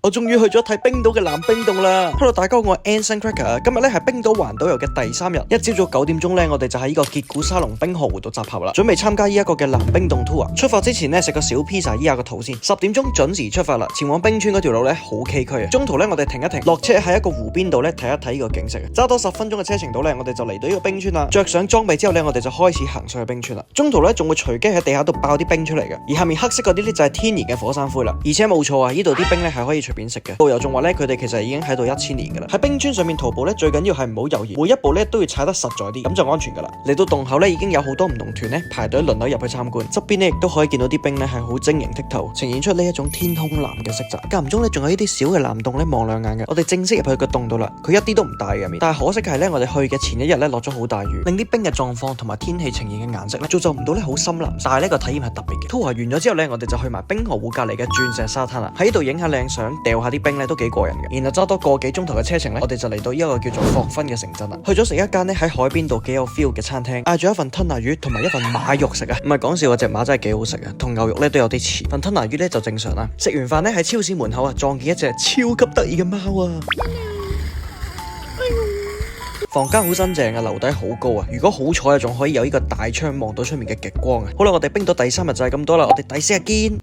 我終於去咗睇冰島嘅藍冰洞啦。Hello， 大家好，我係 Anson Cracker。今日咧係冰島環島遊嘅第3日，一朝早9點鐘咧，我哋就喺呢個傑古沙龍冰河湖度集合啦，準備參加呢一個嘅藍冰洞 tour。出發之前咧食個小 pizza 醫下個肚先。10點鐘準時出發啦，前往冰川嗰條路咧好崎嶇啊。中途咧我哋停一停，落車喺一個湖邊度咧睇一睇呢個景色。揸多10分鐘嘅車程度咧，我哋就嚟到呢個冰川啦。着上裝備之後咧，我哋就開始行上去冰川啦。中途咧仲會隨機喺地下度爆啲冰出嚟嘅，而下面黑色嗰啲咧就係天然嘅火山灰啦。而且冇錯啊，呢度啲冰咧係可以隨便食嘅。導遊仲話咧，佢哋其實已經喺度1000年噶啦。喺冰川上面徒步咧，最緊要係唔好猶豫，每一步咧都要踩得實在啲，咁就安全噶啦。嚟到洞口咧，已經有好多唔同團咧排隊輪流入去參觀，側邊咧亦都可以見到啲冰咧係好晶瑩剔透，呈現出呢一種天空藍嘅色澤。間唔中咧仲有呢啲小嘅藍洞咧望兩眼嘅。我哋正式入去個洞度啦，佢一啲都唔大嘅入面，但係可惜係咧，我哋去嘅前一日咧落咗好大雨，令啲冰嘅狀況同埋天氣呈現嘅顏色咧造就唔到咧好深藍。但係呢個體驗係特別嘅。tour 完咗之後咧，我哋就去埋冰河湖隔籬嘅鑽石沙灘啦，喺呢度影下靚相，掉下啲冰咧都幾過癮嘅。然後揸多個幾鐘頭嘅車程咧，我哋就嚟到呢一個叫做霍芬嘅城鎮啦。去咗食一間咧喺海邊度幾有 feel 嘅餐廳，嗌咗一份吞拿魚同埋一份馬肉食啊！唔係講笑啊，隻馬真係幾好食啊，同牛肉咧都有啲似。份吞拿魚咧就正常啦。食完飯咧喺超市門口啊，撞見一隻超級得意嘅貓啊！房間好新淨啊，樓底好高啊！如果好彩啊，仲可以有呢個大窗望到出面嘅極光啊！好啦，我哋冰島第3日就係咁多啦，我哋第4日見。